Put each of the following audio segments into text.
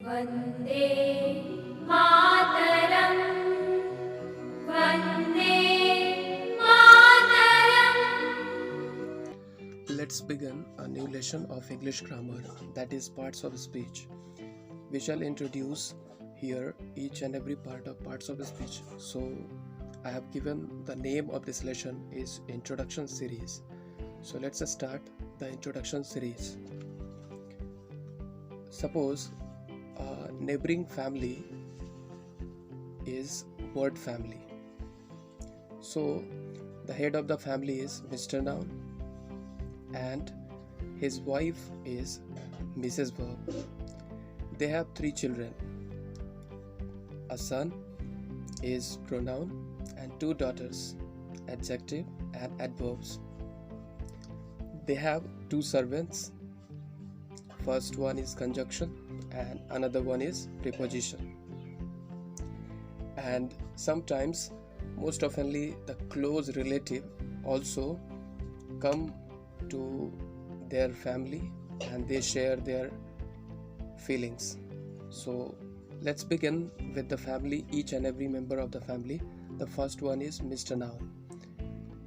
Vande Mataram Vande Mataram. Let's begin a new lesson of English grammar, that is parts of speech. We shall introduce here each and every part of parts of speech. So I have given the name of this lesson is Introduction Series. So let's start the introduction series. Suppose a neighboring family is word family. So the head of the family is Mr. Noun and his wife is Mrs. Verb. They have 3 children. A son is pronoun and 2 daughters, adjective and adverbs. They have 2 servants. First one is conjunction and another one is preposition. And sometimes, most oftenly, the close relative also come to their family and they share their feelings. So let's begin with the family, each and every member of the family. The first one is Mr. Noun.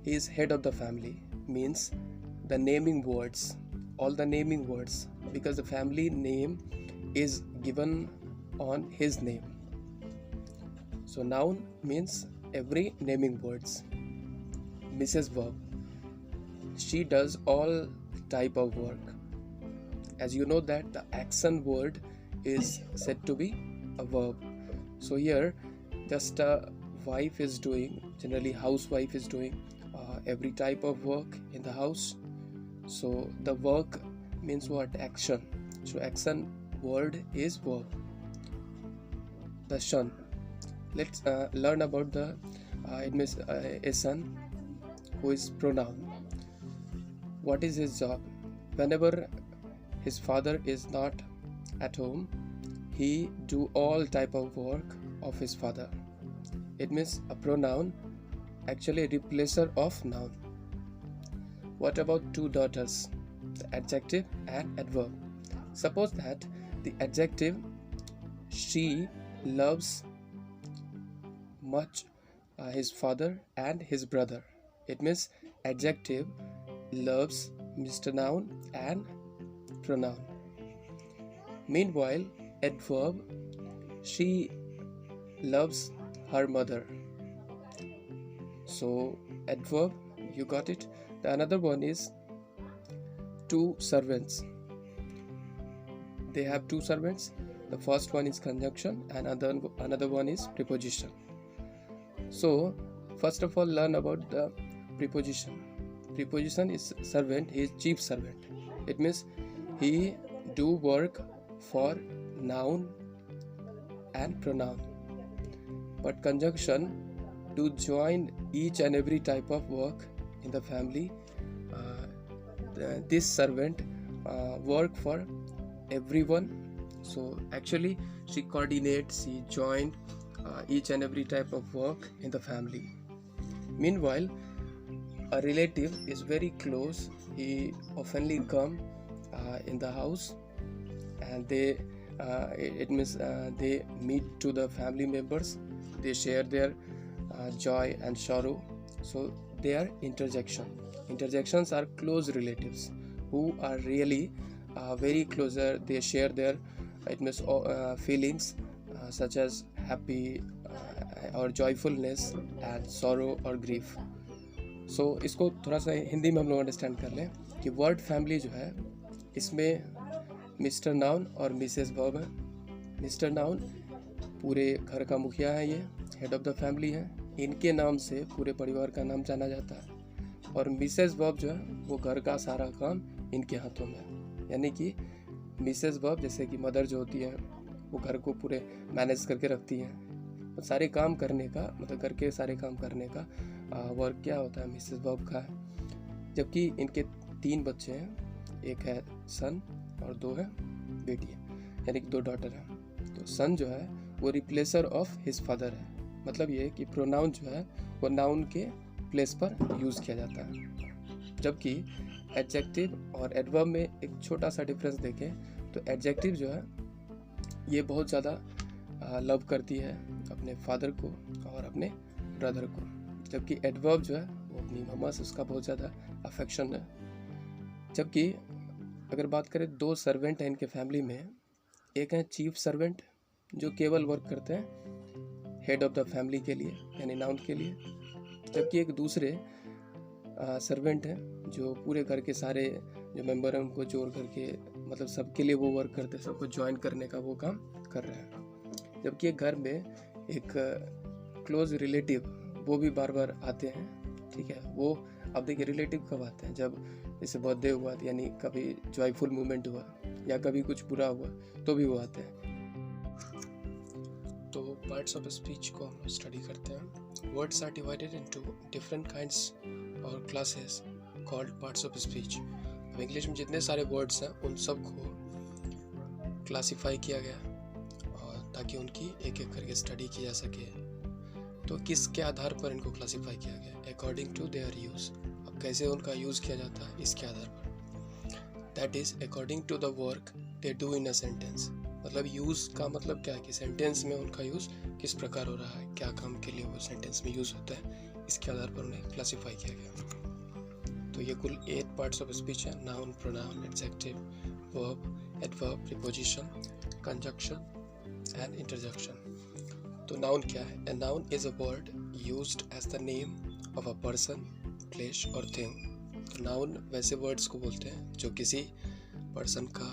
He is head of the family, means the naming words, all the naming words, because the family name is given on his name. So noun means every naming words. Mrs. Verb, she does all type of work. As you know that the action word is said to be a verb. So here just a wife is doing, generally housewife is doing every type of work in the house. So the work means what? Action. So action word is verb. The son. Let's learn about the it means a son who is pronoun. What is his job? Whenever his father is not at home, he do all type of work of his father. It means a pronoun, actually a replacer of noun. What about 2 daughters? The adjective and adverb. Suppose that the adjective, she loves much his father and his brother. It means adjective loves Mr. Noun and pronoun. Meanwhile, adverb, she loves her mother. So adverb, you got it. The another one is 2 servants. They have 2 servants. The first one is conjunction and another one is preposition. So first of all, learn about the preposition. Preposition is servant, he is chief servant. It means he do work for noun and pronoun. But conjunction to join each and every type of work in the family. This servant work for everyone. So actually she coordinates, she joined each and every type of work in the family. Meanwhile, a relative is very close. He oftenly come in the house and they it means they meet to the family members. They share their joy and sorrow. So they are interjection. Interjections are close relatives who are really very closer. They share their it means feelings such as happy or joyfulness and sorrow or grief. So इसको थोड़ा सा हिंदी में हम लोग understand कर लें कि word family जो है इसमें मिस्टर नाउन और मिसेस वर्ब है. मिस्टर नाउन पूरे घर का मुखिया है, ये हेड ऑफ द फैमिली है. इनके नाम से पूरे परिवार का नाम जाना जाता है. और मिसेस वर्ब जो है वो घर का सारा काम इनके हाथों में है. यानी कि मिसेस वर्ब जैसे कि मदर जो होती है वो घर को पूरे मैनेज करके रखती हैं. तो सारे काम करने का मतलब घर के सारे काम करने का वर्क क्या होता है? मिसेस वर्ब का है. जबकि इनके 3 बच्चे हैं, एक है सन और 2 है बेटी है, यानी कि 2 डॉटर हैं. तो सन जो है वो रिप्लेसर ऑफ हिज फादर है. मतलब ये कि प्रोनाउन जो है वो नाउन के प्लेस पर यूज़ किया जाता है. जबकि एडजेक्टिव और एडवर्ब में एक छोटा सा डिफरेंस देखें तो एडजेक्टिव जो है ये बहुत ज़्यादा लव करती है अपने फादर को और अपने ब्रदर को, जबकि एडवर्ब जो है वो अपनी मम्मा से उसका बहुत ज़्यादा अफेक्शन है। जबकि अगर बात करें 2 सर्वेंट हैं इनके फैमिली में, एक है चीफ सर्वेंट जो केवल वर्क करते हैं हेड ऑफ द फैमिली के लिए यानी नाउन के लिए, जबकि एक दूसरे सर्वेंट हैं जो पूरे घर के सारे जो मेंबर हैं उनको जोड़ करके मतलब सबके लिए वो वर्क करते हैं, सबको ज्वाइन करने का वो काम कर रहे हैं। जबकि एक घर में एक क्लोज रिलेटिव वो भी बार बार आते हैं, ठीक है। वो अब देखिए रिलेटिव कब आते हैं, जब जैसे बर्थडे हुआ यानी कभी जॉयफुल मोमेंट हुआ या कभी कुछ बुरा हुआ तो भी वो आते हैं। तो पार्ट्स ऑफ स्पीच को हम स्टडी करते हैं। Words are divided into different kinds और classes called parts of speech. अब इंग्लिश में जितने सारे वर्ड्स हैं उन सब को क्लासिफाई किया गया और ताकि उनकी एक एक करके स्टडी की जा सके। तो किसके आधार पर इनको क्लासिफाई किया गया? According to their use. अब कैसे उनका यूज़ किया जाता है इसके आधार पर, that is according to the work they do in a sentence. मतलब यूज़ का मतलब क्या है कि सेंटेंस में उनका यूज़ किस प्रकार हो रहा है, क्या काम के लिए वो सेंटेंस में यूज़ होता है, इसके आधार पर उन्हें क्लासिफाई किया गया। तो ये कुल 8 पार्ट्स ऑफ स्पीच है। Noun, pronoun, adjective, verb, adverb, preposition, conjunction and interjection. तो नाउन क्या है? A noun is a word used as the name of a person, place or thing। तो नाउन वैसे वर्ड्स को बोलते हैं जो किसी पर्सन का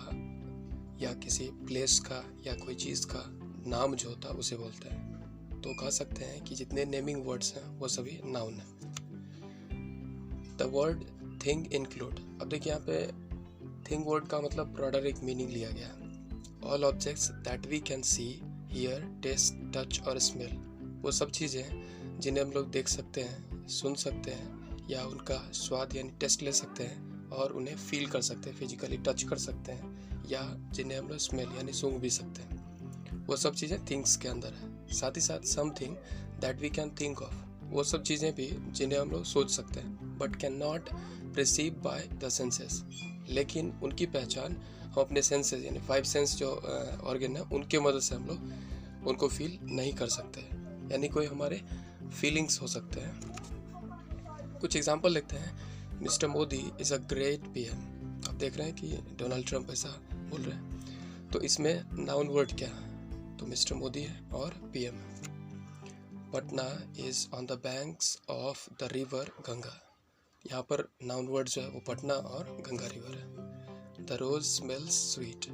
या किसी प्लेस का या कोई चीज़ का नाम जो होता है उसे बोलते हैं। तो कह सकते हैं कि जितने नेमिंग वर्ड्स हैं वो सभी नाउन हैं। The word thing include. अब देखिए यहाँ पे थिंग वर्ड का मतलब ब्रॉडर एक मीनिंग लिया गया। All objects that we can see, hear, taste, touch और स्मेल। वो सब चीज़ें जिन्हें हम लोग देख सकते हैं, सुन सकते हैं या उनका स्वाद यानी टेस्ट ले सकते हैं और उन्हें फील कर सकते हैं, फिजिकली टच कर सकते हैं, या जिन्हें हम लोग स्मेल यानी सूंघ भी सकते हैं। वो सब चीज़ें थिंग्स के अंदर है। साथ ही साथ something that we can think of. वो सब चीज़ें भी जिन्हें हम लोग सोच सकते हैं but can not perceive by the senses. लेकिन उनकी पहचान हम अपने सेंसेस यानी 5 सेंस जो ऑर्गन है उनके मदद से हम लोग उनको फील नहीं कर सकते, यानी कोई हमारे फीलिंग्स हो सकते हैं। कुछ एग्जांपल लेते हैं। Mister Modi is a great PM. आप देख रहे हैं कि डोनाल्ड ट्रंप ऐसा बोल रहे हैं। तो इसमें नाउन वर्ड क्या है? तो मिस्टर मोदी है और पीएम है। Patna is on the banks of the river Ganga. यहाँ पर नाउन वर्ड जो है वो पटना और गंगा रिवर है। The rose smells sweet.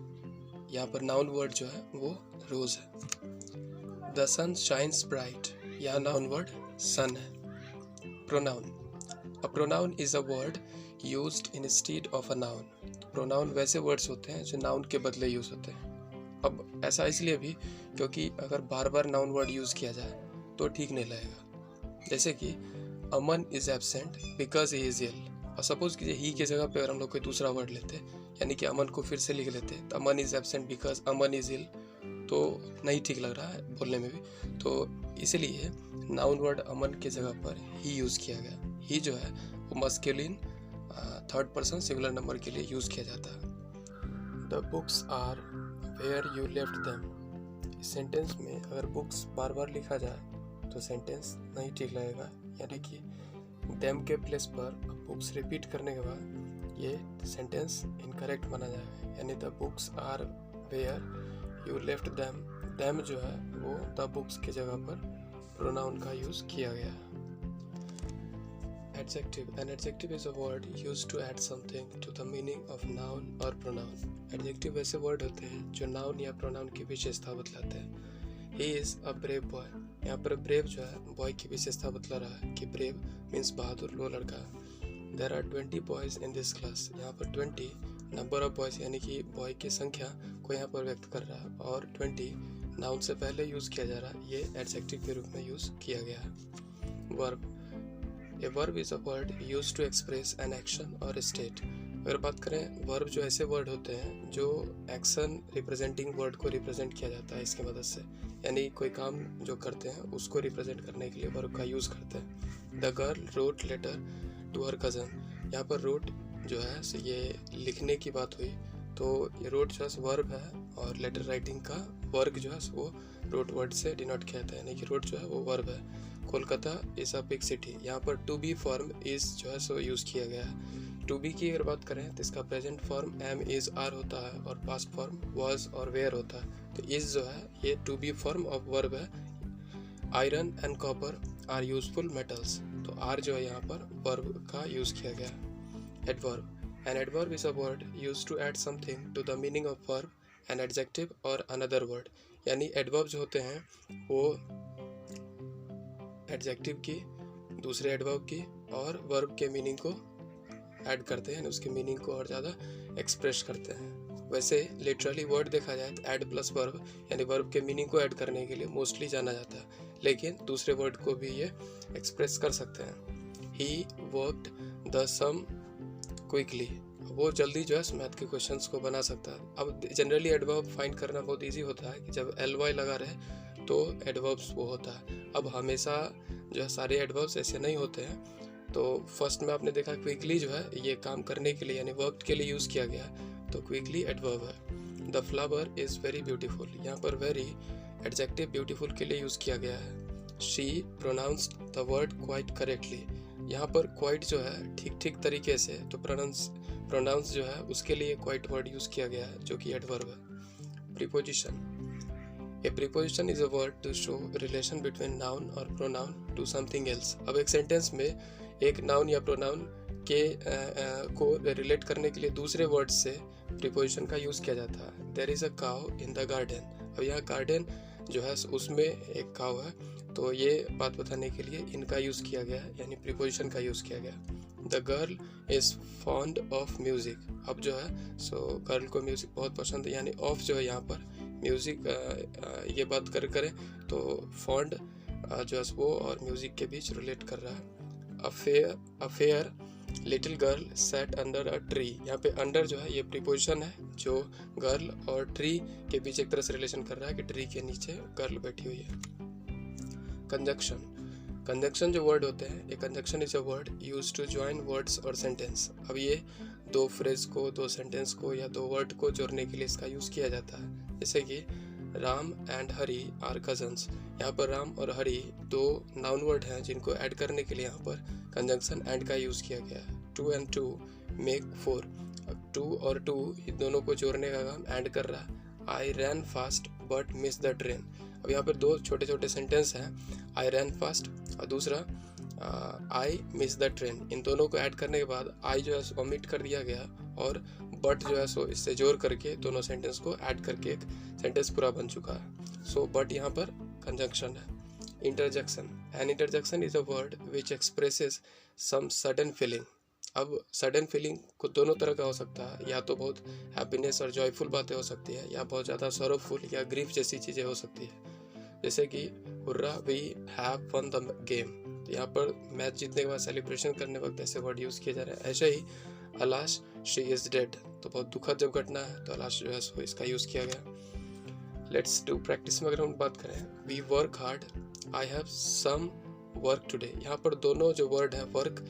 यहाँ पर नाउन वर्ड जो है वो रोज है। The sun shines bright. यहाँ नाउन वर्ड सन है। Pronoun. A pronoun is a word used instead of a noun. Pronoun वैसे वर्ड्स होते हैं जो नाउन के बदले यूज होते हैं। अब ऐसा इसलिए भी क्योंकि अगर बार बार नाउन वर्ड यूज किया जाए तो ठीक नहीं लगेगा। जैसे कि Aman is absent because he is ill. और सपोज कीजिए ही की जगह पे अगर हम लोग कोई दूसरा वर्ड लेते यानी कि अमन को फिर से लिख लेते तो Aman is absent because Aman is ill, तो नहीं ठीक लग रहा है बोलने में भी। तो इसलिए नाउन वर्ड अमन के जगह पर ही यूज़ किया गया। ही जो है वो masculine 3rd person singular number के लिए यूज़ किया जाता है। The books are where you left them. इस सेंटेंस में अगर बुक्स बार बार लिखा जाए तो सेंटेंस नहीं ठीक लगेगा, यानी कि देम के प्लेस पर बुक्स रिपीट करने के बाद ये सेंटेंस इनकरेक्ट माना जाएगा। यानी the books are where you left them. Them जो है वो द बुक्स की जगह पर प्रोनाउन का यूज़ किया गया है। Adjective. An adjective is a word used to add something to the meaning of noun or pronoun. Adjective वैसे word होते हैं जो noun या pronoun की विशेषता बतलाते हैं। He is a brave boy। यहाँ पर brave जो है boy की विशेषता बतला रहा है कि brave means बहादुर, वो लड़का। There are 20 boys in this class। यहाँ पर 20 number of boys यानी कि boy की संख्या को यहाँ पर व्यक्त कर रहा है, और 20 noun से पहले यूज़ किया जा रहा है, ये adjective के रूप में यूज़ किया गया है। Verb। A verb is a word used to express an action or a state। अगर बात करें वर्ब जो ऐसे वर्ड होते हैं जो एक्शन रिप्रेजेंटिंग वर्ड को रिप्रेजेंट किया जाता है इसके मदद से, यानी कोई काम जो करते हैं उसको रिप्रेजेंट करने के लिए वर्ब का यूज़ करते हैं। The girl wrote letter to her cousin. यहाँ पर रोट जो है ये लिखने की बात हुई, तो ये रोट जो है वर्ब है और लेटर राइटिंग का वर्क जो है वो रोट वर्ड से डिनोट किया जाता है, यानी कि रोट जो है वो वर्ब है। Kolkata is a big city, यहाँ पर टू बी फॉर्म इज़ जो है सो यूज़ किया गया है। टू बी की अगर बात करें तो इसका present form am is are होता है और पास्ट फॉर्म वाज और वेयर होता है। तो इज़ जो है ये to be form of verb है। Iron and copper are useful metals, तो आर जो है यहाँ पर वर्ब का यूज़ किया गया है। Adverb, an adverb is a word use to add something to the meaning of verb, an adjective और अनदर वर्ड, यानी एडवर्ब जो होते हैं वो एडजेक्टिव की, दूसरे एडवर्ब की और वर्ब के मीनिंग को ऐड करते हैं, उसके मीनिंग को और ज़्यादा एक्सप्रेस करते हैं। वैसे लिटरली वर्ड देखा जाए तो ऐड प्लस वर्ब यानी वर्ब के मीनिंग को ऐड करने के लिए मोस्टली जाना जाता है, लेकिन दूसरे वर्ड को भी ये एक्सप्रेस कर सकते हैं। He worked the sum quickly, वो जल्दी जो है मैथ के क्वेश्चंस को बना सकता है। अब जनरली एडवर्ब फाइंड करना बहुत इजी होता है कि जब ly लगा रहे तो एडवर्ब्स वो होता है। अब हमेशा जो है सारे एडवर्ब्स ऐसे नहीं होते हैं, तो फर्स्ट में आपने देखा क्विकली जो है ये काम करने के लिए यानी वर्क के लिए यूज़ किया गया, तो क्विकली एडवर्ब है। The flower is very beautiful, यहाँ पर वेरी एडजेक्टिव ब्यूटीफुल के लिए यूज़ किया गया है। She pronounced the word quite correctly, यहाँ पर क्वाइट जो है ठीक तरीके से, तो प्रोनाउंस जो है उसके लिए क्वाइट वर्ड यूज़ किया गया है जो कि एडवर्ब है। Preposition, a preposition is a word to show relation between noun और प्रोनाउन टू समथिंग एल्स। अब एक सेंटेंस में एक नाउन या प्रोनाउन के को रिलेट करने के लिए दूसरे वर्ड से प्रीपोजिशन का यूज़ किया जाता है। There is a cow in the garden, अब यहाँ गार्डन जो है उसमें एक काउ है, तो ये बात बताने के लिए इनका यूज़ किया गया है, यानी प्रीपोजिशन का यूज़ किया गया। The girl is fond of music, अब जो है सो गर्ल को म्यूज़िक बहुत पसंद है, यानी ऑफ जो है यहाँ पर म्यूज़िक ये बात करें तो फॉन्ड जो है वो और म्यूज़िक के बीच रिलेट कर रहा है। Affair little girl set under a tree, यहाँ पे अंडर जो है ये प्रीपोजिशन है जो गर्ल और ट्री के बीच एक तरह से रिलेशन कर रहा है कि ट्री के नीचे गर्ल बैठी हुई है। कंजक्शन जो वर्ड होते हैं, a conjunction is a word use to join words और सेंटेंस। अब ये दो फ्रेज को, दो सेंटेंस को या दो वर्ड को जोड़ने के लिए इसका यूज़ किया जाता है। जैसे कि Ram and Hari are cousins, यहाँ पर राम और हरी दो नाउन वर्ड हैं जिनको ऐड करने के लिए यहाँ पर कंजंक्शन एंड का यूज़ किया गया है। Two and two make four, अब टू और टू इन दोनों को जोड़ने का काम एंड कर रहा है। I ran fast but miss the train, अब यहाँ पर दो छोटे सेंटेंस हैं, आई रैन फास्ट और दूसरा आई मिस द ट्रेन। इन दोनों को ऐड करने के बाद आई जो है ओमिट कर दिया गया और बट जो है सो इससे जोड़ करके दोनों सेंटेंस को ऐड करके एक सेंटेंस पूरा बन चुका है। सो बट यहाँ पर कंजंक्शन है। Interjection, an interjection is a word which expresses some sudden feeling. अब सडन फीलिंग को दोनों तरह का हो सकता है, या तो बहुत हैप्पीनेस और जॉयफुल बातें हो सकती है, या बहुत ज़्यादा सॉरोफुल या ग्रीफ जैसी चीज़ें हो सकती है। जैसे कि hurrah we have won the game, तो यहाँ पर मैच जीतने के बाद सेलिब्रेशन करने वक्त ऐसे वर्ड यूज़ किए जा रहे हैं। ऐसे ही अलाश शी इज़ डेड, तो बहुत दुखद जब घटना है तो अलाश जो है सो इसका यूज़ किया गया। लेट्स डू प्रैक्टिस में अगर हम बात करें, we work hard, I have some work today, यहाँ पर दोनों जो वर्ड है वर्क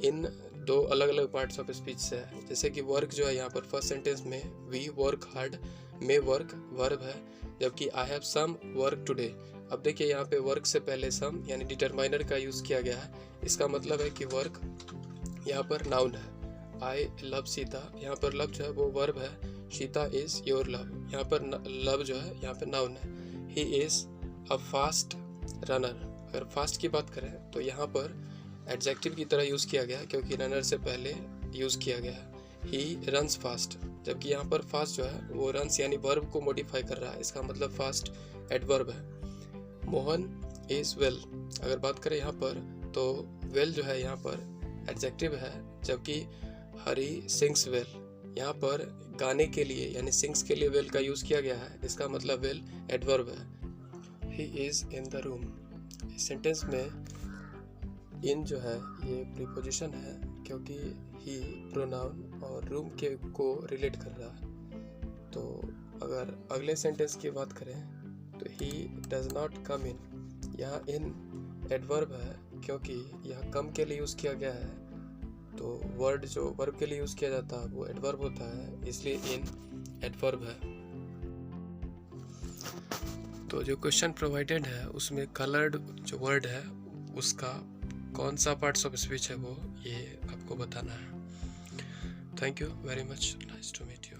इन दो अलग अलग पार्ट्स ऑफ स्पीच से है। जैसे कि वर्क जो है यहाँ पर फर्स्ट सेंटेंस में वी वर्क हार्ड में वर्क वर्ब है, जबकि I have some work today. अब देखिए यहाँ पे वर्क से पहले सम यानी डिटरमाइनर का यूज़ किया गया है, इसका मतलब है कि वर्क यहाँ पर नाउन है। आई लव सीता, यहाँ पर लव जो है वो वर्ब है, सीता इज़ योर लव, यहाँ पर लव जो है यहाँ पर नाउन है। He is a fast runner, अगर फास्ट की बात करें तो यहाँ पर एडजेक्टिव की तरह यूज़ किया गया क्योंकि रनर से पहले यूज़ किया गया है। ही रन्स फास्ट, जबकि यहाँ पर फास्ट जो है वो रन्स यानी वर्ब को मॉडिफाई कर रहा है, इसका मतलब फास्ट एडवर्ब है। मोहन इज़ वेल, अगर बात करें यहाँ पर तो वेल जो है यहाँ पर एडजेक्टिव है, जबकि हरी सिंग्स वेल, यहाँ पर गाने के लिए यानी सिंग्स के लिए वेल का यूज़ किया गया है, इसका मतलब वेल एडवर्ब है। He is in the room, इस सेंटेंस में इन जो है ये प्रीपोजिशन है क्योंकि ही प्रोनाउन और रूम के को रिलेट कर रहा है। तो अगर अगले सेंटेंस की बात करें तो ही डज नॉट कम इन, यहाँ इन एडवर्ब है क्योंकि यहाँ कम के लिए यूज़ किया गया है, तो वर्ड जो वर्ब के लिए यूज़ किया जाता है वो एडवर्ब होता है, इसलिए इन एडवर्ब है। तो जो क्वेश्चन प्रोवाइडेड है उसमें कलर्ड जो वर्ड है उसका कौन सा पार्ट्स ऑफ स्पीच है वो ये आपको बताना है। Thank you very much, nice to meet you.